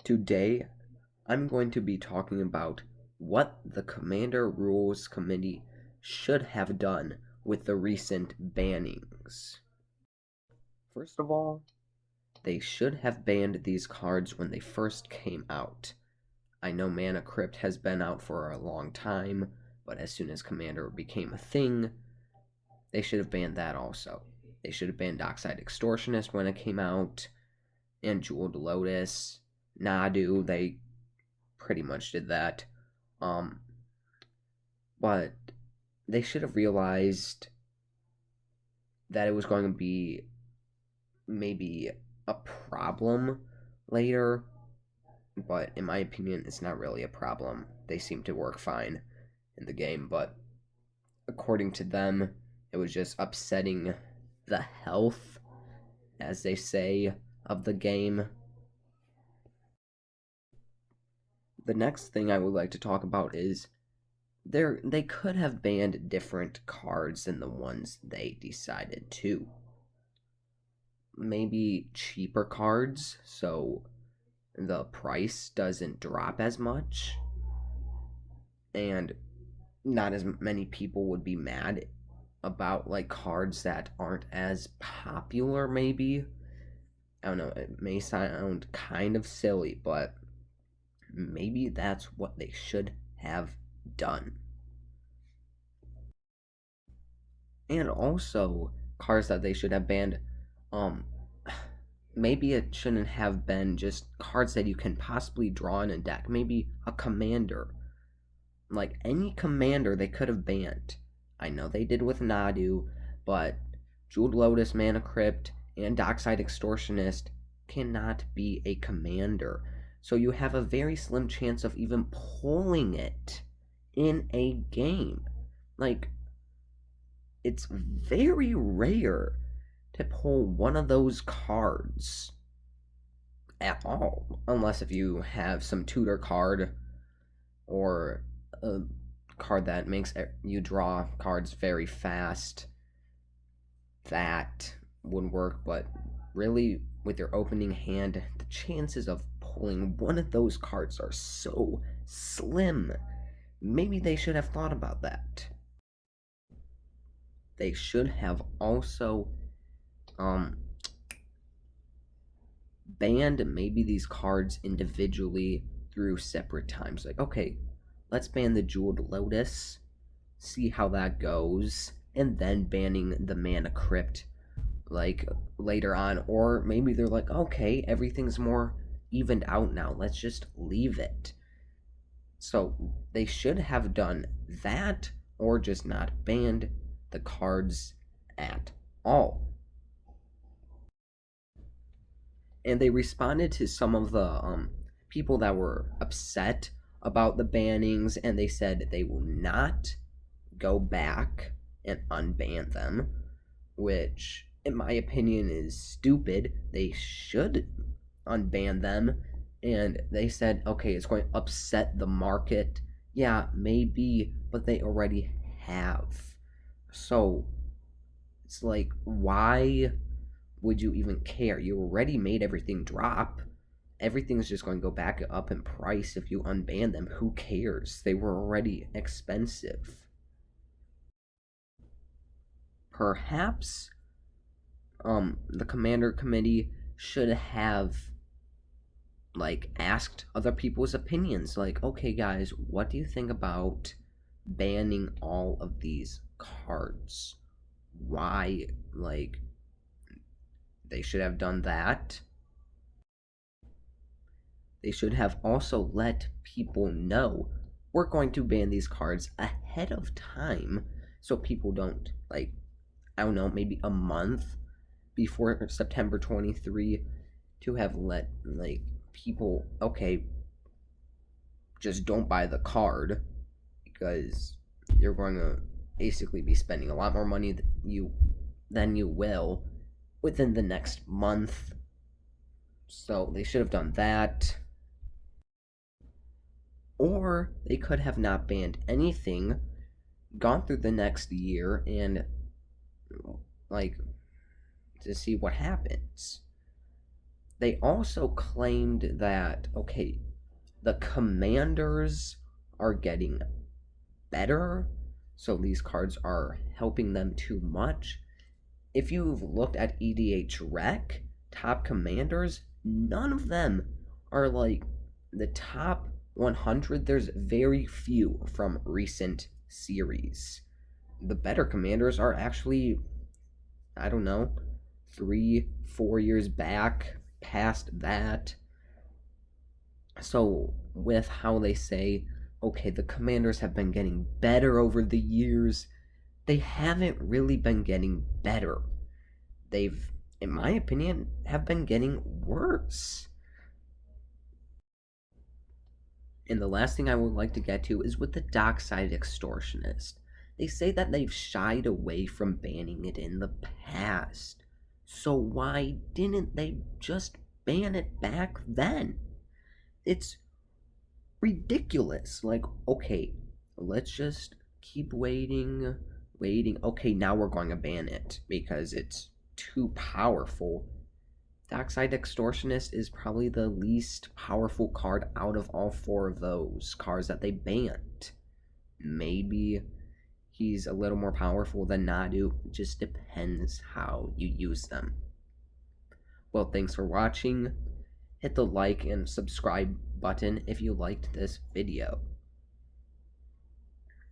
Today, I'm going to be talking about what the Commander Rules Committee should have done with the recent bannings. First of all, they should have banned these cards when they first came out. I know Mana Crypt has been out for a long time, but as soon as Commander became a thing, they should have banned that also. They should have banned Dockside Extortionist when it came out, and Jeweled Lotus, Nadu, they pretty much did that. Um, but they should have realized that it was going to be maybe a problem later, but in my opinion, it's not really a problem. They seem to work fine in the game, but according to them, it was just upsetting the health, as they say, of the game. The next thing I would like to talk about is they could have banned different cards than the ones they decided to. Maybe cheaper cards so the price doesn't drop as much and not as many people would be mad about like cards that aren't as popular. Maybe, I don't know, it may sound kind of silly, but maybe that's what they should have done. And also cards that they should have banned, um maybe it shouldn't have been just cards that you can possibly draw in a deck. Maybe a commander, like any commander they could have banned. I know they did with Nadu, but Jeweled Lotus, Mana Crypt, and Dockside Extortionist cannot be a commander. So you have a very slim chance of even pulling it in a game. Like, it's very rare to pull one of those cards at all, unless if you have some tutor card or a card that makes you draw cards very fast. That would work, but really, with your opening hand, the chances of pulling one of those cards are so slim. Maybe they should have thought about that. They should have also banned maybe these cards individually through separate times. Like, okay, let's ban the Jeweled Lotus, see how that goes, and then banning the Mana Crypt like later on. Or maybe they're like, okay, everything's more evened out now, let's just leave it. So they should have done that, or just not banned the cards at all. And they responded to some of the people that were upset about the bannings, and they said they will not go back and unban them, which in my opinion is stupid. They should unban them. And they said, okay, it's going to upset the market. Yeah, maybe, but they already have. So it's like, why would you even care? You already made everything drop. Everything's just going to go back up in price if you unban them. Who cares? They were already expensive. Perhaps the Commander Committee should have like asked other people's opinions, like, okay guys, what do you think about banning all of these cards? Why? Like, they should have done that. They should have also let people know we're going to ban these cards ahead of time, so people don't, like, I don't know, maybe a month before September 23, to have let like people, okay, just don't buy the card, because you're going to basically be spending a lot more money than you will within the next month. So they should have done that. Or they could have not banned anything, gone through the next year, and like to see what happens. They also claimed that, okay, the commanders are getting better, so these cards are helping them too much. If you've looked at EDH Rec, top commanders, none of them are like the top 100. There's very few from recent series. The better commanders are actually, I don't know, 3, 4 years back, past that. So, with how they say, okay, the commanders have been getting better over the years, they haven't really been getting better. They've, in my opinion, have been getting worse. And the last thing I would like to get to is with the Dockside Extortionist. They say that they've shied away from banning it in the past. So why didn't they just ban it back then? It's ridiculous. Like, okay, let's just keep waiting. Okay, now we're going to ban it because it's too powerful. Dockside Extortionist is probably the least powerful card out of all four of those cards that they banned. Maybe he's a little more powerful than Nadu. It just depends how you use them. Well, thanks for watching. Hit the like and subscribe button if you liked this video.